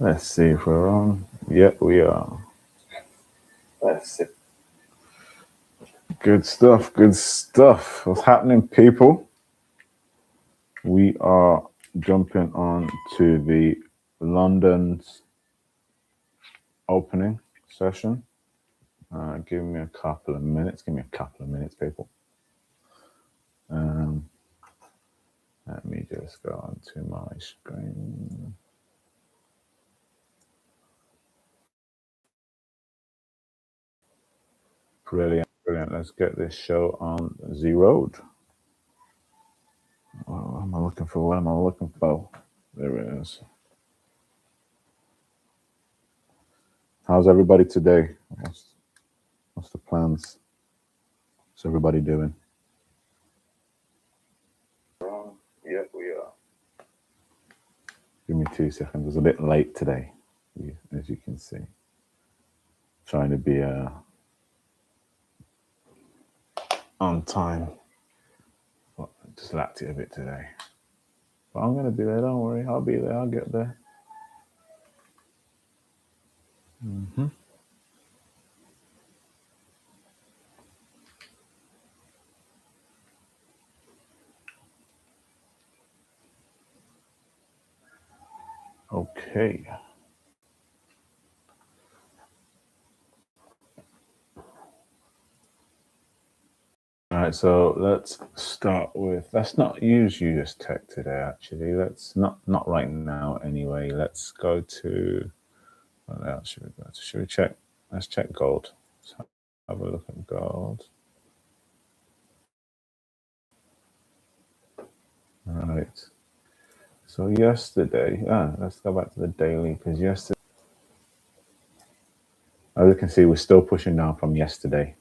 Let's see if we're on. Yeah, we are. Let's see. Good stuff. Good stuff. What's happening, people? We are jumping on to the London's opening session. Give me a couple of minutes. Give me a couple of minutes, people. Let me just go onto my screen. Brilliant, brilliant. Let's get this show on the road. What am I looking for? What am I looking for? There it is. How's everybody today? What's the plans? What's everybody doing? Yeah, we are. Give me 2 seconds. It's a bit late today, as you can see. Trying to be on time. But just lacked it a bit today. But I'm going to be there. Don't worry. I'll be there. I'll get there. Okay. All right, so let's start with, let's not use US Tech today, actually. Let's not right now anyway. Let's go to, what else should we go to? Should we check? Let's check gold. So have a look at gold. All right. So yesterday, let's go back to the daily, because yesterday, as you can see, we're still pushing down from yesterday.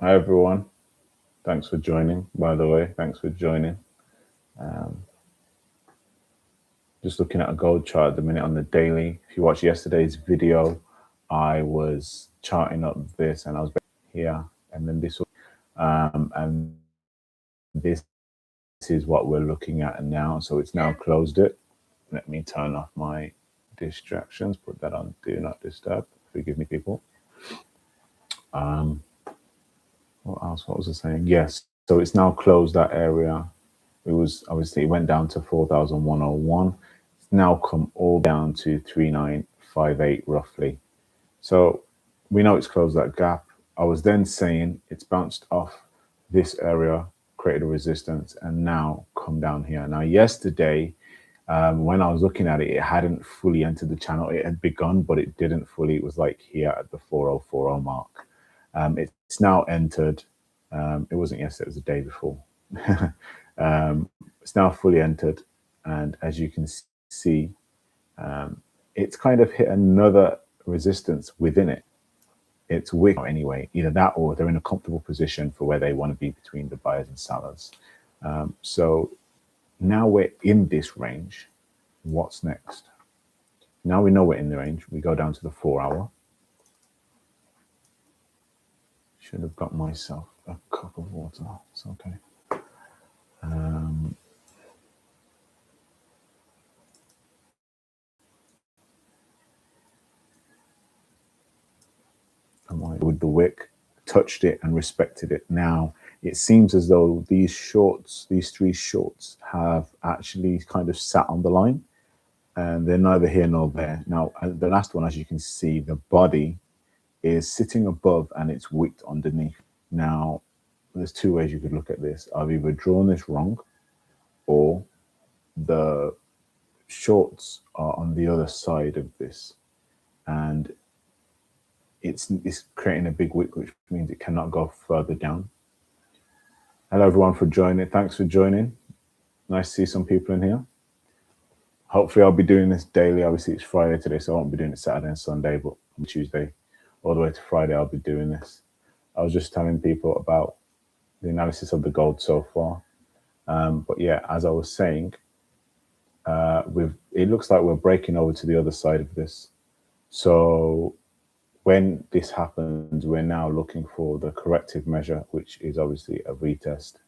Hi, everyone. Thanks for joining, by the way. Thanks for joining. Just looking at a gold chart at the minute on the daily. If you watched yesterday's video, I was charting up this, and I was here, and then this, and this is what we're looking at now. So it's now closed it. Let me turn off my distractions, put that on do not disturb. Forgive me, people. What else? What was I saying? Yes. So it's now closed that area. It was obviously, it went down to 4,101. It's now come all down to 3,958 roughly. So we know it's closed that gap. I was then saying it's bounced off this area, created a resistance, and now come down here. Now, yesterday, when I was looking at it, it hadn't fully entered the channel. It had begun, but it didn't fully. It was like here at the 4040 mark. It's now entered. It wasn't yesterday, it was the day before. It's now fully entered. And as you can see, it's kind of hit another resistance within it. It's weak anyway, either that or they're in a comfortable position for where they want to be between the buyers and sellers. So now we're in this range. What's next? Now we know we're in the range. We go down to the 4 hour. Should have got myself a cup of water. It's okay. With the wick, touched it and respected it. Now it seems as though these shorts, these 3 shorts, have actually kind of sat on the line, and they're neither here nor there. Now the last one, as you can see, the body is sitting above and it's wicked underneath. Now there's 2 ways you could look at this. I've either drawn this wrong, or the shorts are on the other side of this, and it's creating a big wick, which means it cannot go further down. Hello, everyone, for joining. Thanks for joining. Nice to see some people in here. Hopefully, I'll be doing this daily. Obviously, it's Friday today, so I won't be doing it Saturday and Sunday, but on Tuesday all the way to Friday, I'll be doing this. I was just telling people about the analysis of the gold so far. But yeah, as I was saying, it looks like we're breaking over to the other side of this. So when this happens, we're now looking for the corrective measure, which is obviously a retest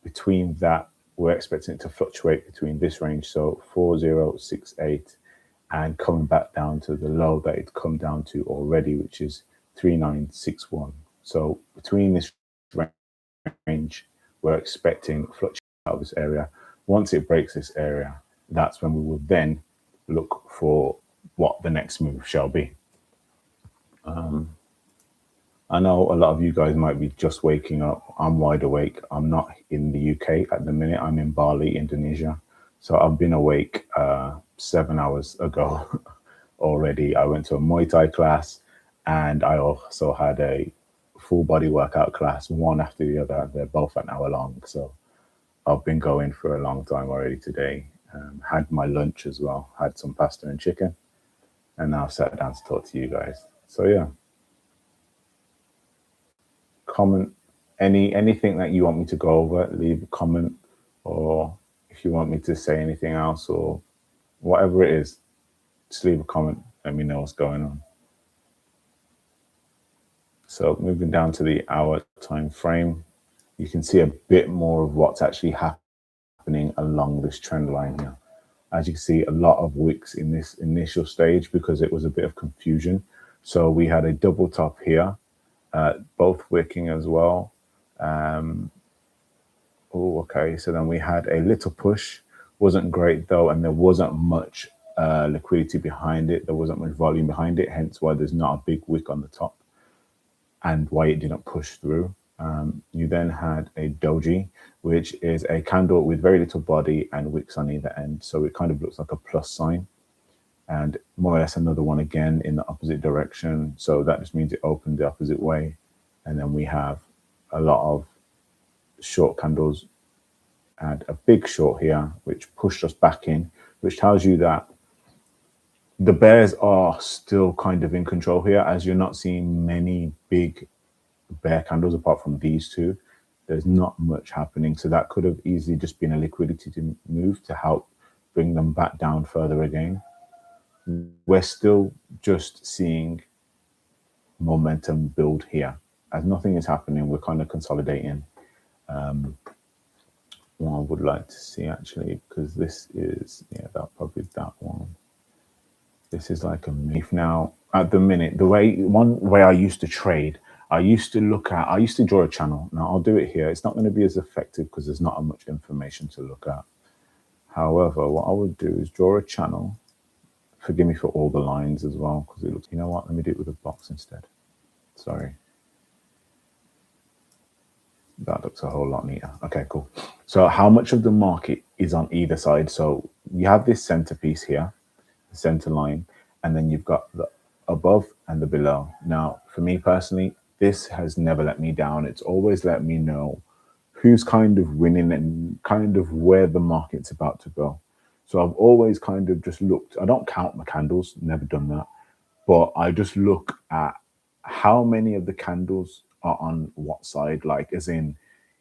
between that, we're expecting it to fluctuate between this range, so 4068, and coming back down to the low that it's come down to already, which is 3961. So between this range, we're expecting fluctuation out of this area. Once it breaks this area, that's when we will then look for what the next move shall be. I know a lot of you guys might be just waking up. I'm wide awake. I'm not in the UK at the minute. I'm in Bali, Indonesia. So I've been awake 7 hours ago already. I went to a Muay Thai class, and I also had a full body workout class, one after the other. They're both an hour long. So I've been going for a long time already today. Had my lunch as well, had some pasta and chicken, and now I've sat down to talk to you guys. So yeah. Comment anything that you want me to go over, leave a comment, or if you want me to say anything else or whatever it is, just leave a comment. Let me know what's going on. So moving down to the hour time frame, you can see a bit more of what's actually happening along this trend line here. As you can see, a lot of wicks in this initial stage because it was a bit of confusion. So we had a double top here, both wicking as well. Okay, so then we had a little push, wasn't great though, and there wasn't much liquidity behind it. There wasn't much volume behind it, hence why there's not a big wick on the top and why it didn't push through. You then had a doji, which is a candle with very little body and wicks on either end. So it kind of looks like a plus sign, and more or less another one again in the opposite direction. So that just means it opened the opposite way. And then we have a lot of short candles and a big short here, which pushed us back in, which tells you that the bears are still kind of in control here, as you're not seeing many big bear candles apart from these two. There's not much happening. So that could have easily just been a liquidity to move to help bring them back down further again. We're still just seeing momentum build here. As nothing is happening, we're kind of consolidating. What I would like to see actually, because this is, yeah, that probably that one. This is like a myth now. At the minute, one way I used to trade, I used to draw a channel. Now I'll do it here. It's not going to be as effective because there's not much information to look at. However, what I would do is draw a channel. Forgive me for all the lines as well, because it looks, you know what, let me do it with a box instead. Sorry. That looks a whole lot neater. Okay, cool. So how much of the market is on either side? So you have this centerpiece here, the center line, and then you've got the above and the below. Now, for me personally, this has never let me down. It's always let me know who's kind of winning and kind of where the market's about to go. So I've always kind of just looked, I don't count my candles, never done that, but I just look at how many of the candles are on what side, like as in,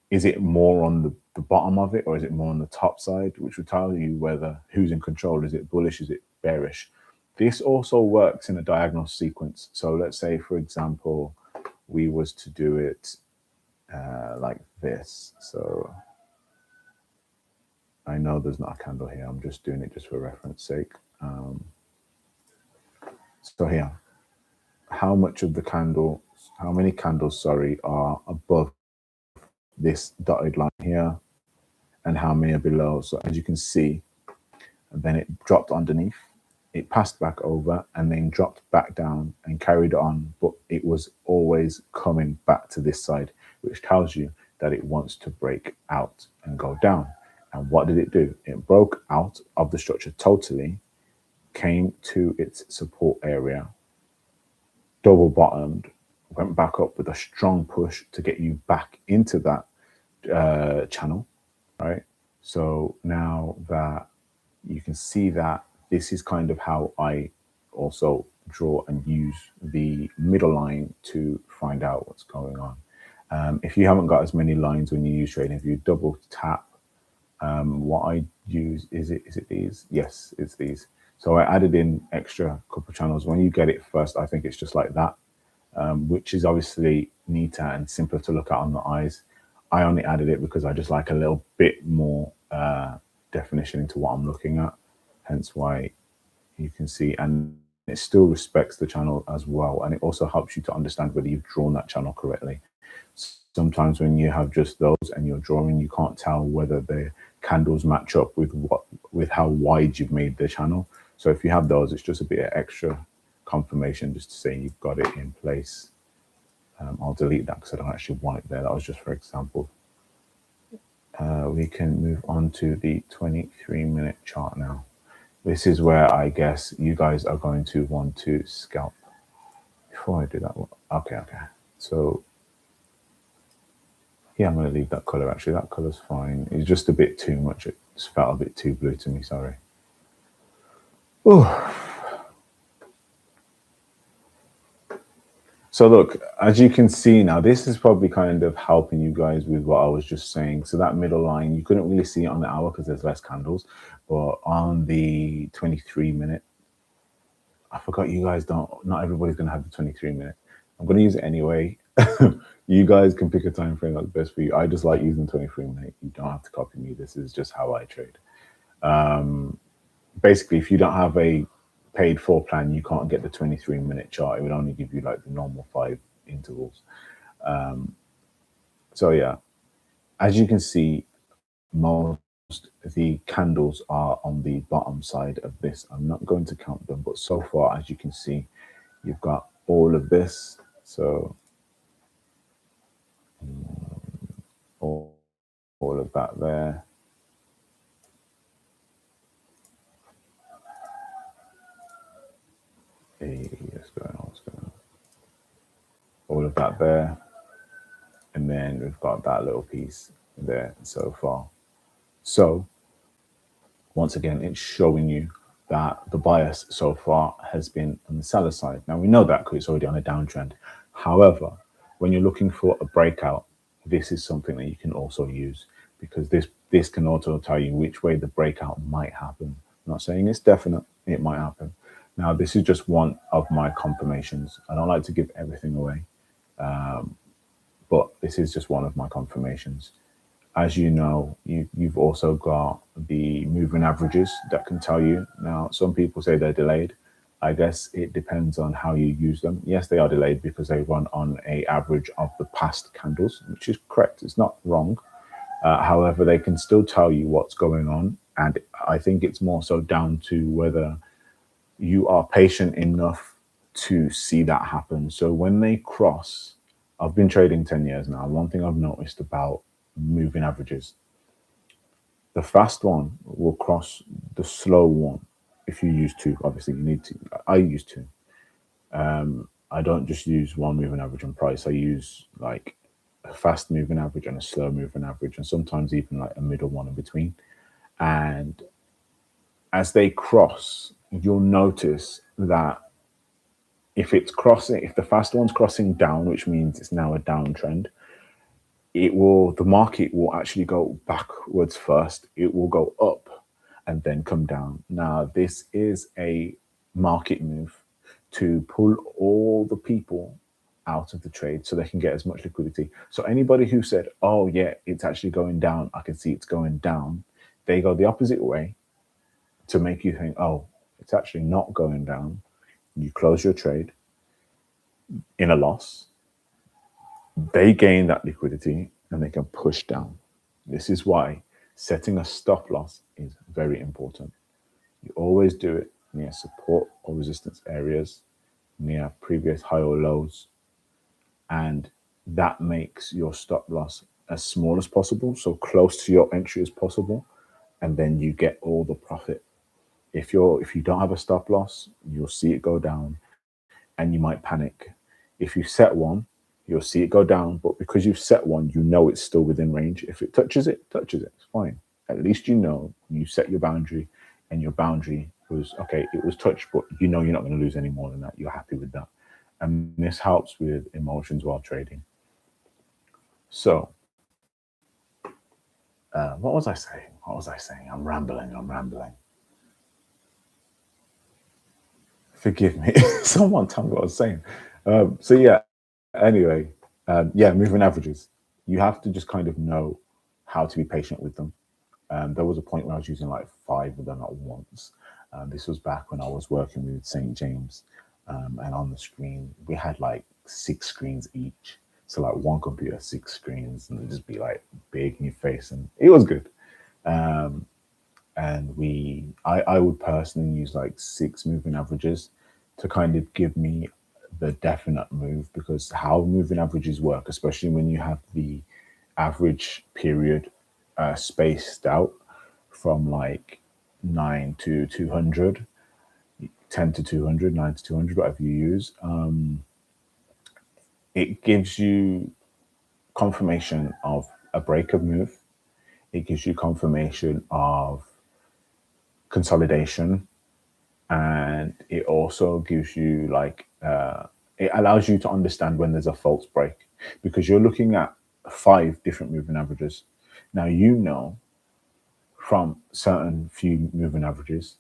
is it more on the bottom of it or is it more on the top side, which will tell you whether who's in control. Is it bullish, is it bearish? This also works in a diagonal sequence. So let's say, for example, we was to do it like this. So I know there's not a candle here. I'm just doing it just for reference sake. So here, how much of the candle, how many candles, sorry, are above this dotted line here and how many are below? So as you can see, and then it dropped underneath, it passed back over and then dropped back down and carried on, but it was always coming back to this side, which tells you that it wants to break out and go down. And what did it do? It broke out of the structure totally, came to its support area, double bottomed, went back up with a strong push to get you back into that channel, right? So now that you can see that this is kind of how I also draw and use the middle line to find out what's going on. If you haven't got as many lines when you use TradingView, double tap. What I use, is it these? Yes, it's these. So I added in extra couple channels. When you get it first, I think it's just like that, which is obviously neater and simpler to look at on the eyes. I only added it because I just like a little bit more definition into what I'm looking at, hence why you can see, and it still respects the channel as well, and it also helps you to understand whether you've drawn that channel correctly. Sometimes when you have just those and you're drawing, you can't tell whether the candles match up with how wide you've made the channel. So if you have those, it's just a bit of extra confirmation just to say you've got it in place. I'll delete that because I don't actually want it there. That was just for example. We can move on to the 23-minute chart now. This is where I guess you guys are going to want to scalp. Before I do that, okay. So yeah, I'm going to leave that color. Actually, that color's fine. It's just a bit too much. It just felt a bit too blue to me. Sorry. Oh. So look, as you can see now, this is probably kind of helping you guys with what I was just saying. So that middle line, you couldn't really see it on the hour because there's less candles, but on the 23-minute, I forgot you guys not everybody's going to have the 23-minute. I'm going to use it anyway. You guys can pick a time frame that's best for you. I just like using 23-minute. You don't have to copy me. This is just how I trade. Basically, if you don't have a paid for plan, you can't get the 23-minute chart. It would only give you like the normal 5 intervals. So yeah, as you can see, most the candles are on the bottom side of this. I'm not going to count them, but so far, as you can see, you've got all of this. So all of that there. Hey, what's going on? All of that there. And then we've got that little piece there so far. So once again, it's showing you that the bias so far has been on the seller side. Now we know that because it's already on a downtrend. However, when you're looking for a breakout, this is something that you can also use, because this can also tell you which way the breakout might happen. I'm not saying it's definite, it might happen. Now, this is just one of my confirmations. I don't like to give everything away, but this is just one of my confirmations. As you know, you've also got the moving averages that can tell you. Now, some people say they're delayed. I guess it depends on how you use them. Yes, they are delayed because they run on an average of the past candles, which is correct. It's not wrong. However, they can still tell you what's going on. And I think it's more so down to whether you are patient enough to see that happen. So when they cross, I've been trading 10 years now. One thing I've noticed about moving averages, the fast one will cross the slow one. If you use 2, obviously you need to. I use 2. I don't just use one moving average on price. I use like a fast moving average and a slow moving average, and sometimes even like a middle one in between. And as they cross, you'll notice that if the fast one's crossing down, which means it's now a downtrend, the market will actually go backwards first. It will go up and then come down. Now, this is a market move to pull all the people out of the trade so they can get as much liquidity. So anybody who said, oh yeah, it's actually going down, I can see it's going down, they go the opposite way to make you think, oh, it's actually not going down. You close your trade in a loss. They gain that liquidity and they can push down. This is why setting a stop loss is very important. You always do it near support or resistance areas, near previous high or lows, and that makes your stop loss as small as possible, so close to your entry as possible, and then you get all the profit. If you don't have a stop loss, you'll see it go down and you might panic. If you set one, you'll see it go down, but because you've set one, you know it's still within range. If it touches it, it's fine. At least you know you set your boundary, and your boundary was, okay, it was touched, but you know you're not going to lose any more than that. You're happy with that. And this helps with emotions while trading. So, what was I saying? I'm rambling. Forgive me. Someone tell me what I was saying. So yeah, anyway, yeah, moving averages. you have to just kind of know how to be patient with them. There was a point where I was using like 5 of them at once. This was back when I was working with St. James, and on the screen we had like 6 screens each. So like one computer, 6 screens, and it'd just be like big in your face, and it was good. And I would personally use like 6 moving averages to kind of give me the definite move, because how moving averages work, especially when you have the average period spaced out from like 9 to 200, 10 to 200, 9 to 200, whatever you use, it gives you confirmation of a break of move. It gives you confirmation of consolidation, and it also gives you like it allows you to understand when there's a false break, because you're looking at 5 different moving averages. Now you know from certain few moving averages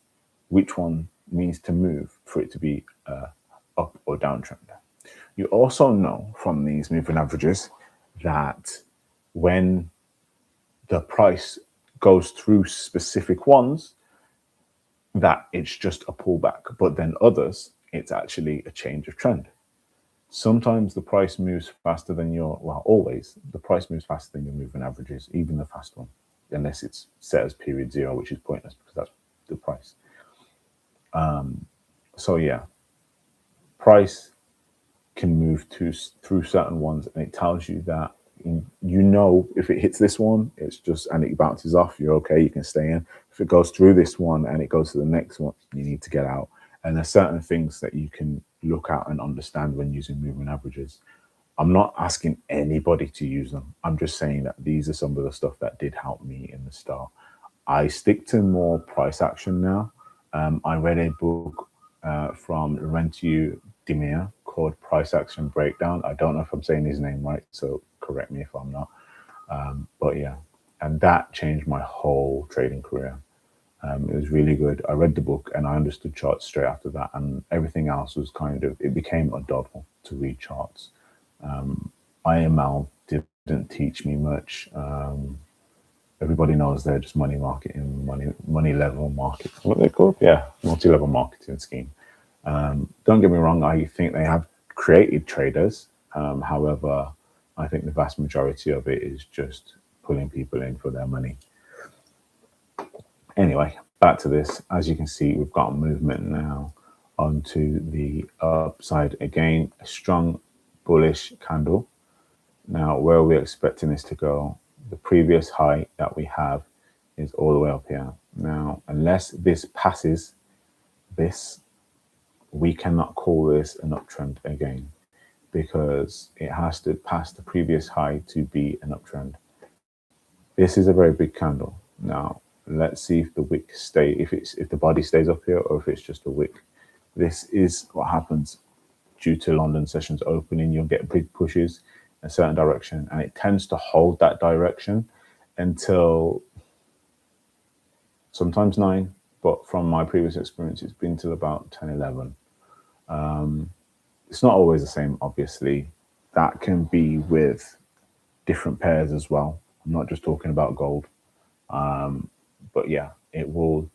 which one needs to move for it to be up or downtrend. You also know from these moving averages that when the price goes through specific ones, that it's just a pullback, but then others, it's actually a change of trend. Sometimes the price moves faster than always the price moves faster than your moving averages, even the fast one, unless it's set as period 0, which is pointless because that's the price. So yeah, price can move through certain ones, and it tells you that, you know, if it hits this one, it's just, and it bounces off, you're okay, you can stay in. If it goes through this one and it goes to the next one, you need to get out. And there's certain things that you can look at and understand when using moving averages. I'm not asking anybody to use them. I'm just saying that these are some of the stuff that did help me in the start. I stick to more price action now. I read a book from Rentiu Dimir called Price Action Breakdown. I don't know if I'm saying his name right, so correct me if I'm not. But yeah, and that changed my whole trading career. It was really good. I read the book and I understood charts straight after that, and everything else was kind of, it became undoable to read charts. IML didn't teach me much. Everybody knows they're just money marketing, money level market. What they're called? Yeah, multi-level marketing scheme. Don't get me wrong, I think they have created traders. However, I think the vast majority of it is just pulling people in for their money. Anyway, back to this. As you can see, we've got movement now onto the upside again, a strong bullish candle. Now, where are we expecting this to go? The previous high that we have is all the way up here. Now, unless this passes this, we cannot call this an uptrend again, because it has to pass the previous high to be an uptrend. This is a very big candle. Now, let's see if the wick if the body stays up here, or if it's just a wick. This is what happens due to London sessions opening. You'll get big pushes in a certain direction, and it tends to hold that direction until sometimes 9, but from my previous experience, it's been till about 10, 11. It's not always the same, obviously. That can be with different pairs as well. I'm not just talking about gold. But yeah, it will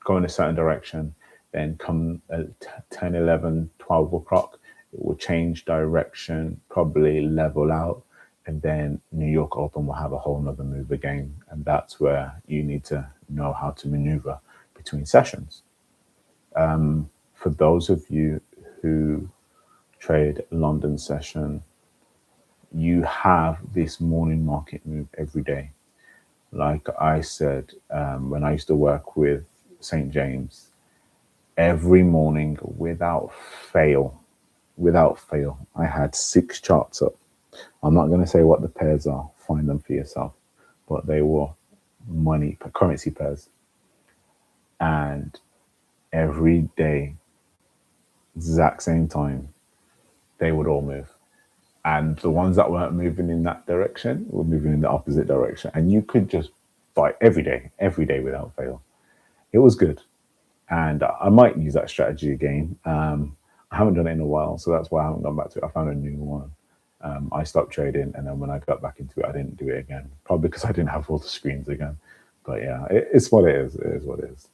go in a certain direction, then come at 10, 11, 12 o'clock, it will change direction, probably level out, and then New York Open will have a whole nother move again. And that's where you need to know how to maneuver between sessions. For those of you who trade London session, you have this morning market move every day. Like I said, when I used to work with St. James, every morning without fail, I had 6 charts up. I'm not going to say what the pairs are, find them for yourself, but they were currency pairs. And every day, exact same time, they would all move. And the ones that weren't moving in that direction were moving in the opposite direction. And you could just buy every day without fail. It was good. And I might use that strategy again. I haven't done it in a while, so that's why I haven't gone back to it. I found a new one. I stopped trading, and then when I got back into it, I didn't do it again, probably because I didn't have all the screens again. But yeah, it's what it is. It is what it is.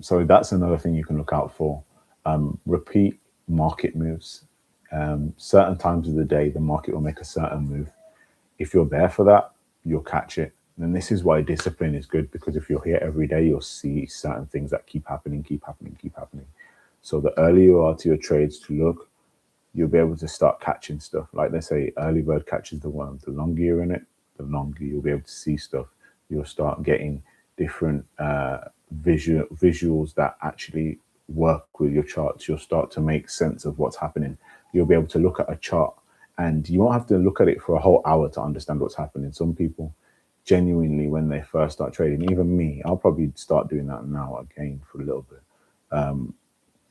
So that's another thing you can look out for. Repeat market moves. Certain times of the day, the market will make a certain move. If you're there for that, you'll catch it. And this is why discipline is good, because if you're here every day, you'll see certain things that keep happening, keep happening, keep happening. So the earlier you are to your trades to look, you'll be able to start catching stuff. Like they say, early bird catches the worm. The longer you're in it, the longer you'll be able to see stuff. You'll start getting different visuals that actually work with your charts. You'll start to make sense of what's happening. You'll be able to look at a chart, and you won't have to look at it for a whole hour to understand what's happening. Some people genuinely, when they first start trading, even me, I'll probably start doing that now again for a little bit.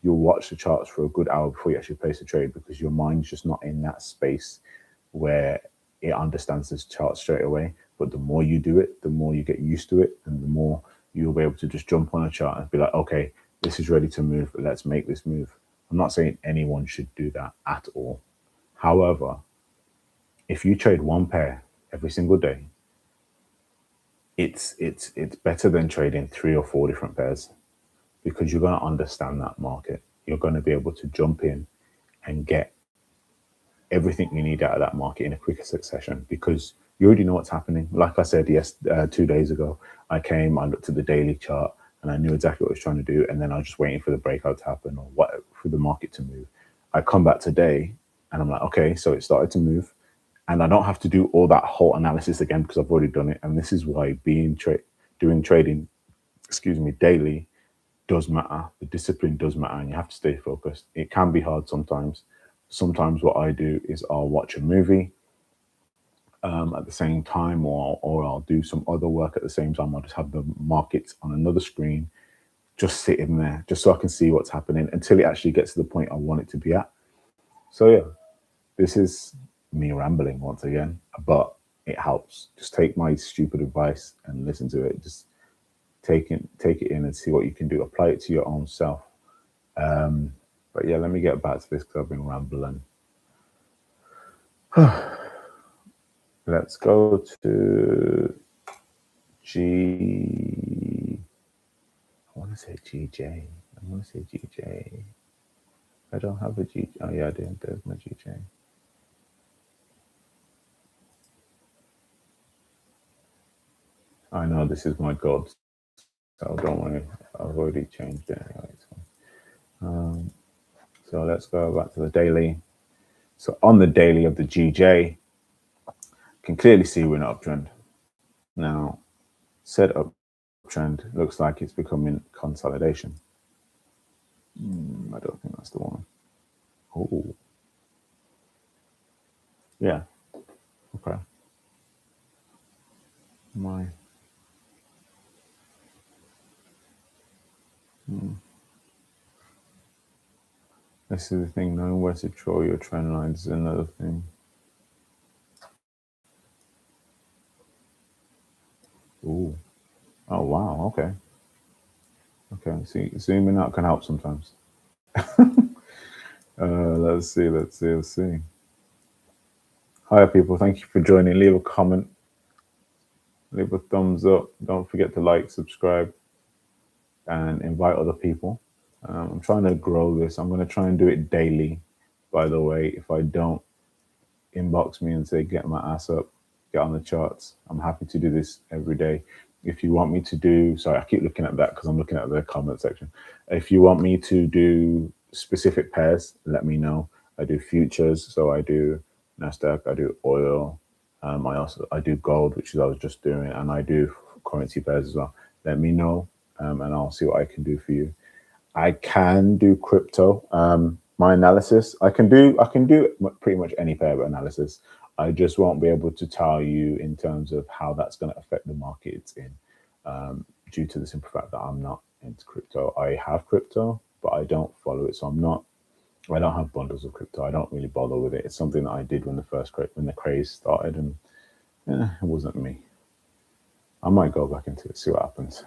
You'll watch the charts for a good hour before you actually place a trade, because your mind's just not in that space where it understands this chart straight away. But the more you do it, the more you get used to it, and the more you'll be able to just jump on a chart and be like, okay, this is ready to move, but let's make this move. I'm not saying anyone should do that at all. However, if you trade one pair every single day, it's better than trading 3 or 4 different pairs, because you're going to understand that market. You're going to be able to jump in and get everything you need out of that market in a quicker succession, because you already know what's happening. Like I said, 2 days ago, I looked at the daily chart, and I knew exactly what I was trying to do. And then I was just waiting for the breakout to happen, or what, for the market to move. I come back today and I'm like, okay, so it started to move, and I don't have to do all that whole analysis again, because I've already done it. And this is why doing trading, daily does matter. The discipline does matter, and you have to stay focused. It can be hard sometimes. Sometimes what I do is I'll watch a movie at the same time, or I'll do some other work at the same time. I'll just have the markets on another screen, just sitting there, just so I can see what's happening until it actually gets to the point I want it to be at. So yeah, this is me rambling once again, but it helps. Just take my stupid advice and listen to it. Just take it in and see what you can do. Apply it to your own self. But yeah, let me get back to this, because I've been rambling. Let's go to I want to say GJ. I want to say GJ. I don't have a GJ. Oh yeah, I do. There's my GJ. I know this is my god, so don't worry. I've already changed it anyway. So let's go back to the daily. So on the daily of the GJ, you can clearly see we're in an uptrend. Now, said uptrend looks like it's becoming consolidation. I don't think that's the one. Oh, yeah. Okay. This is the thing. Knowing where to draw your trend lines is another thing. Ooh. Oh wow. Okay. Okay. See, zooming out can help sometimes. Let's see. Hi, people. Thank you for joining. Leave a comment. Leave a thumbs up. Don't forget to like, subscribe, and invite other people. I'm trying to grow this. I'm going to try and do it daily. By the way, if I don't, inbox me and say, get my ass up, get on the charts. I'm happy to do this every day. If you want me to do, sorry, I keep looking at that because I'm looking at the comment section. If you want me to do specific pairs, let me know. I do futures, so I do NASDAQ, I do oil. I do gold, which is I was just doing, and I do currency pairs as well. Let me know, and I'll see what I can do for you. I can do crypto. My analysis, I can do pretty much any pair of analysis. I just won't be able to tell you in terms of how that's going to affect the market it's in, due to the simple fact that I'm not into crypto. I have crypto, but I don't follow it, so I don't have bundles of crypto. I don't really bother with it. It's something that I did when the craze started, and it wasn't me. I might go back into it, see what happens.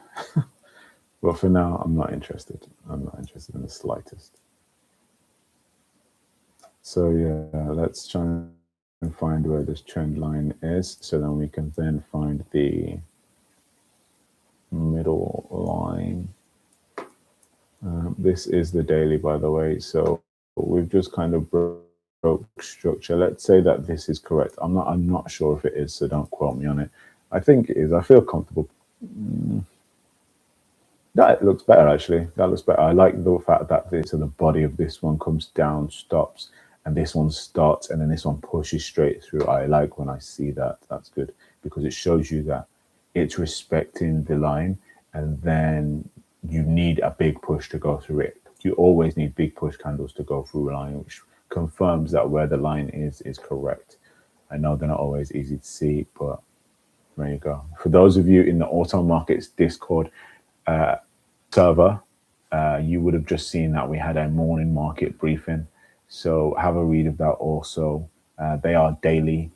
But for now, I'm not interested. I'm not interested in the slightest. So yeah, let's try and find where this trend line is, so then we can then find the middle line. This is the daily, by the way. So we've just kind of broke structure. Let's say that this is correct. I'm not sure if it is, so don't quote me on it. I think it is. I feel comfortable. That looks better, actually. That looks better. I like the fact that so the body of this one comes down, stops, and this one starts, and then this one pushes straight through. I like when I see that. That's good, because it shows you that it's respecting the line, and then you need a big push to go through it. You always need big push candles to go through a line, which confirms that where the line is correct. I know they're not always easy to see, but there you go. For those of you in the AutoMarkets Discord server, you would have just seen that we had a morning market briefing. So have a read of that also. They are daily.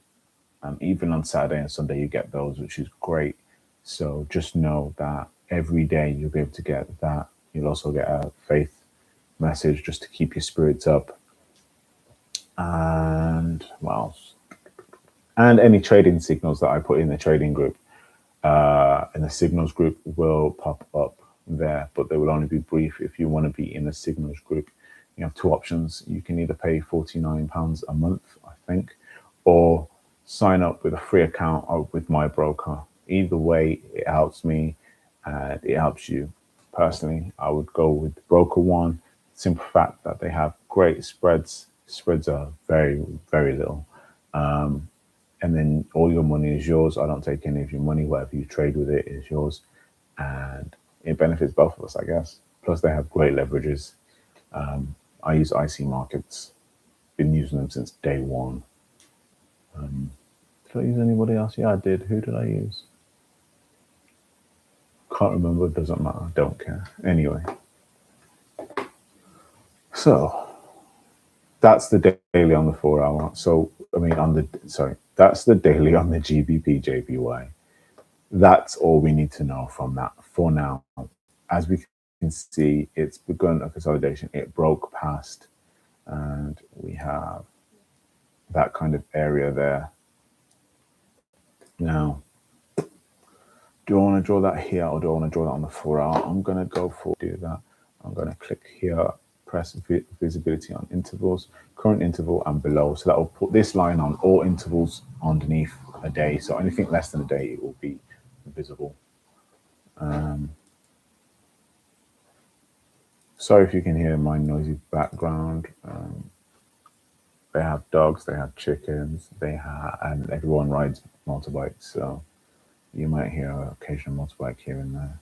Even on Saturday and Sunday, you get those, which is great. So just know that every day you'll be able to get that. You'll also get a faith message just to keep your spirits up. And what else? And any trading signals that I put in the trading group, in the signals group, will pop up there, but they will only be brief. If you want to be in the signals group, you have two options. You can either pay £49 a month, I think, or sign up with a free account or with my broker. Either way, it helps me and it helps you. Personally, I would go with the broker one. Simple fact that they have great spreads. Spreads are very, very little. And then all your money is yours. I don't take any of your money. Whatever you trade with it is yours. And it benefits both of us, I guess. Plus, they have great leverages. I use IC Markets. Been using them since day one. Did I use anybody else? Yeah, I did. Who did I use? Can't remember. Doesn't matter. Don't care. Anyway. So that's the daily on the 4 hour. So, I mean, that's the daily on the GBP JPY. That's all we need to know from that for now. As we can see, it's begun a consolidation. It broke past, and we have that kind of area there. Now, do I want to draw that here, or do I want to draw that on the 4 hour? I'm going to go for do that. I'm going to click here, press visibility on intervals, current interval and below. So that will put this line on all intervals underneath a day. So anything less than a day, it will be visible. Sorry if you can hear my noisy background. They have dogs, they have chickens, and everyone rides motorbikes. So you might hear an occasional motorbike here and there.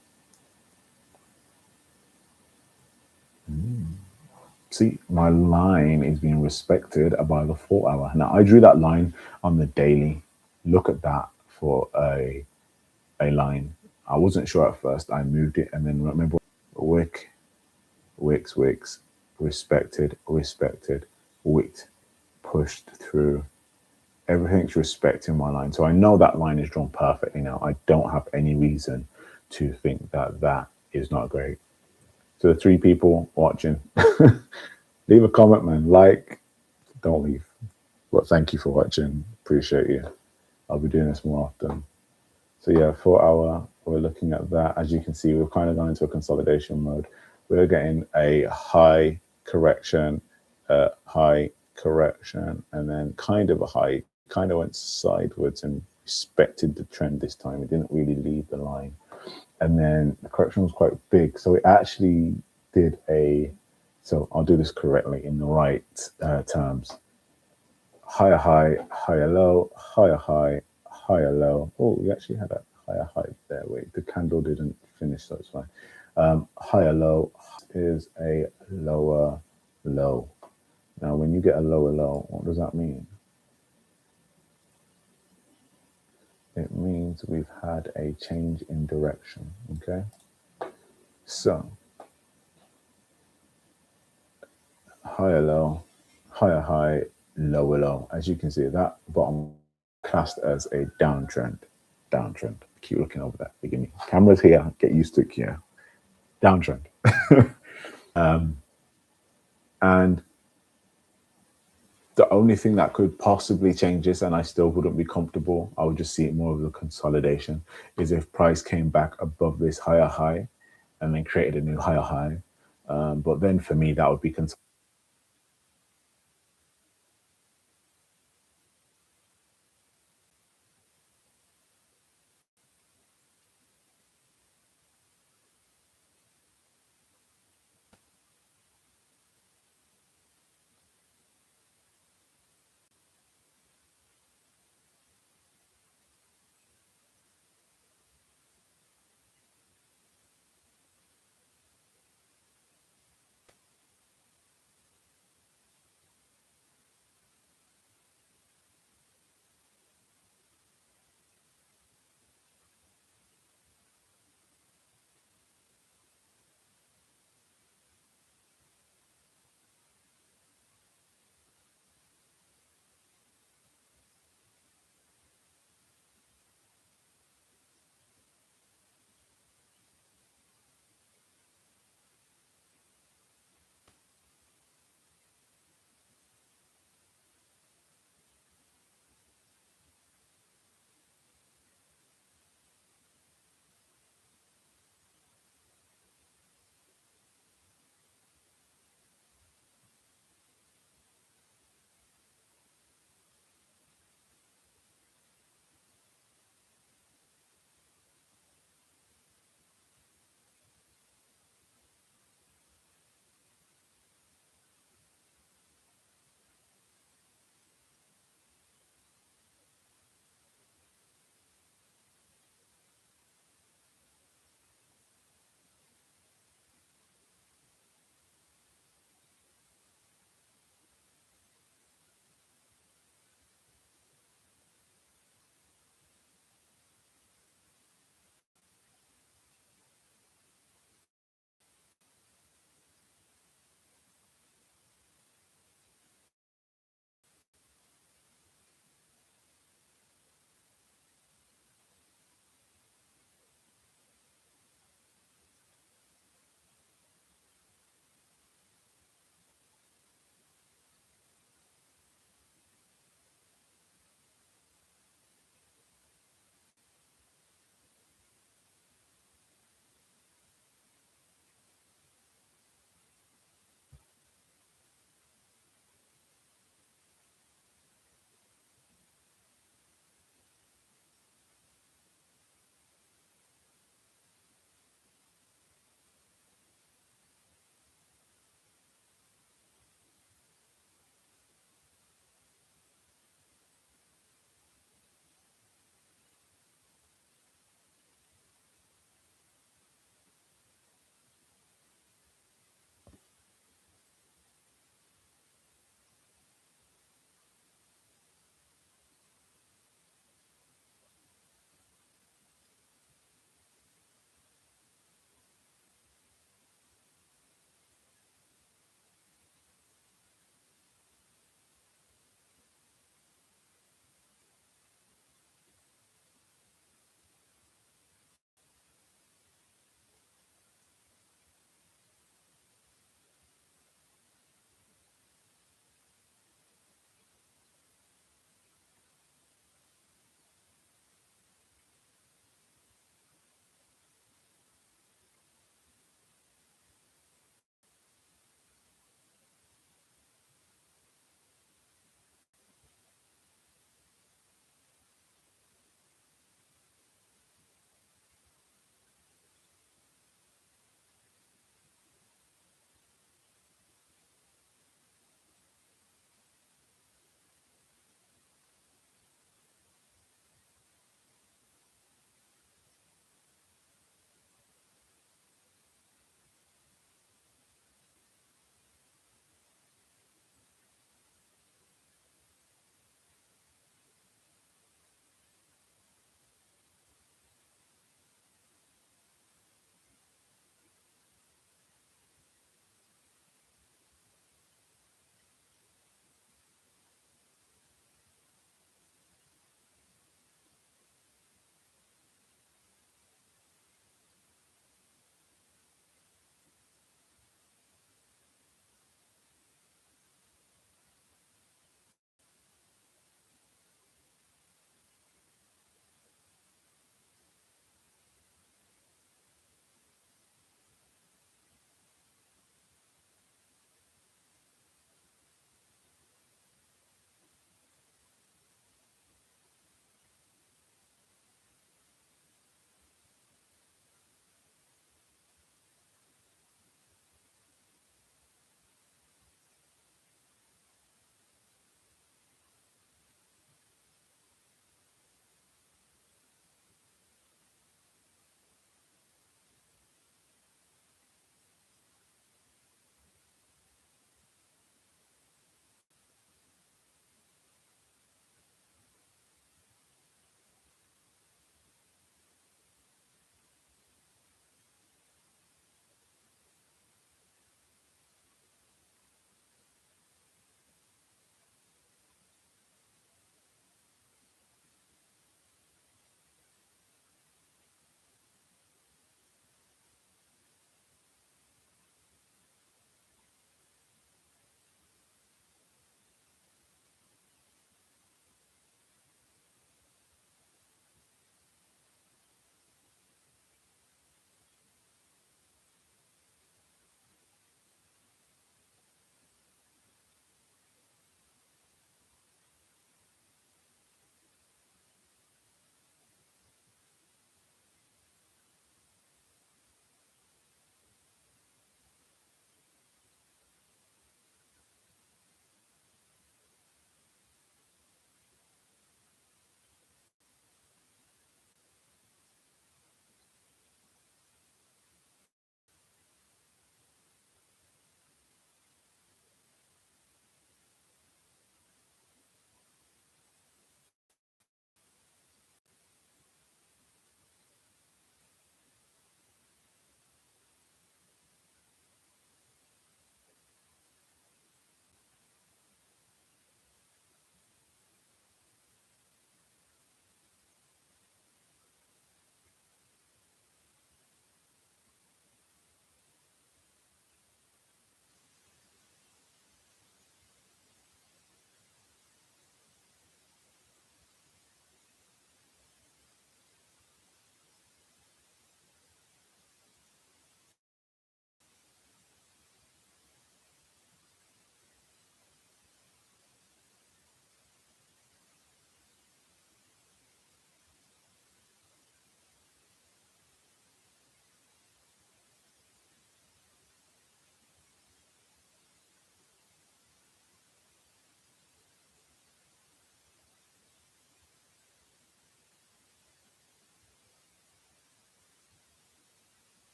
See, my line is being respected by the 4 hour. Now, I drew that line on the daily. Look at that for a line. I wasn't sure at first. I moved it, and then remember, wick, wicks, respected, wicked, pushed through. Everything's respecting my line. So I know that line is drawn perfectly now. I don't have any reason to think that that is not great. So the 3 people watching, leave a comment, man. Like, don't leave. But thank you for watching. Appreciate you. I'll be doing this more often. So yeah, 4 hour, we're looking at that. As you can see, we've kind of gone into a consolidation mode. We're getting a high correction, and then kind of a high, kind of went sideways and respected the trend this time. It didn't really leave the line. And then the correction was quite big. So it actually did so I'll do this correctly in the right terms. Higher high, higher low, higher high, higher low. Oh, we actually had a higher high there. Wait, the candle didn't finish, so it's fine. Higher low is a lower low. Now, when you get a lower low, what does that mean? It means we've had a change in direction, okay? So, higher low, higher high, lower low. As you can see, that bottom classed as a downtrend. Keep looking over that. Forgive me. Camera's here. Get used to it here. Downtrend. And the only thing that could possibly change this, and I still wouldn't be comfortable, I would just see it more of a consolidation, is if price came back above this higher high and then created a new higher high. But then for me, that would be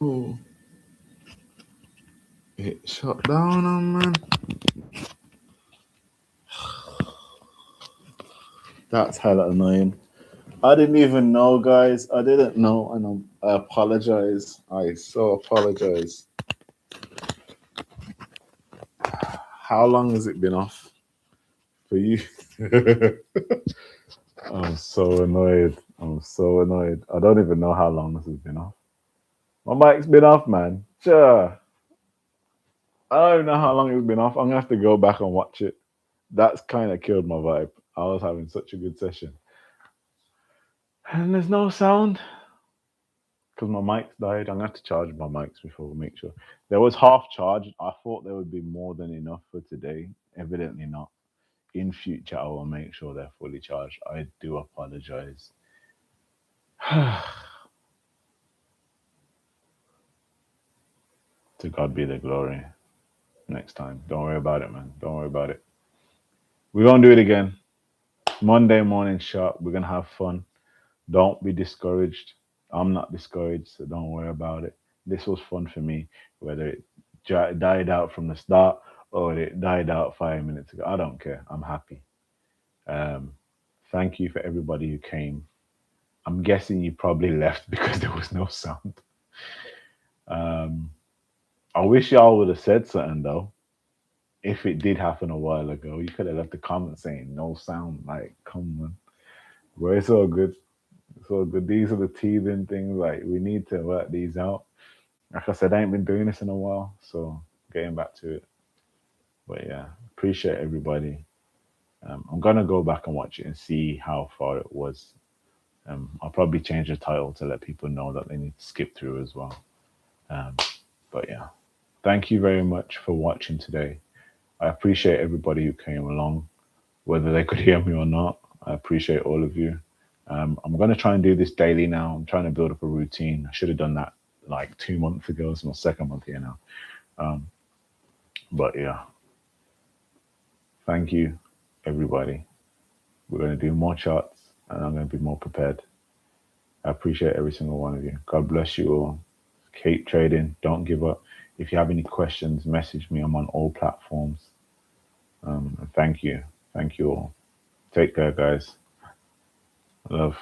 Oh, it shut down on man. That's hella annoying. I didn't even know, guys. I didn't know, and I apologize. I so apologize. How long has it been off for you? I'm so annoyed. I'm so annoyed. I don't even know how long this has been off. My mic's been off, man. Sure. I don't even know how long it's been off. I'm gonna have to go back and watch it. That's kind of killed my vibe. I was having such a good session, and there's no sound because my mic's died. I'm gonna have to charge my mics before we make sure. There was half charged. I thought there would be more than enough for today. Evidently not. In future, I will make sure they're fully charged. I do apologize. To God be the glory. Next time, don't worry about it, man. Don't worry about it. We're gonna do it again. Monday morning sharp. We're gonna have fun. Don't be discouraged. I'm not discouraged, so don't worry about it. This was fun for me, whether it died out from the start or it died out 5 minutes ago. I don't care. I'm happy. Um, thank you for everybody who came. I'm guessing you probably left because there was no sound. Um, I wish y'all would have said something though. If it did happen a while ago, you could have left a comment saying no sound. Like, come on. But it's all good. It's all good. These are the teething things. Like, we need to work these out. Like I said, I ain't been doing this in a while, so getting back to it. But yeah, appreciate everybody. I'm gonna go back and watch it and see how far it was. I'll probably change the title to let people know that they need to skip through as well. Um, but yeah, thank you very much for watching today. I appreciate everybody who came along, whether they could hear me or not. I appreciate all of you. I'm going to try and do this daily now. I'm trying to build up a routine. I should have done that like 2 months ago. It's my second month here now. Um, but yeah, thank you, everybody. We're going to do more charts and I'm going to be more prepared. I appreciate every single one of you. God bless you all. Keep trading. Don't give up. If you have any questions, message me. I'm on all platforms. And thank you. Thank you all. Take care, guys. Love.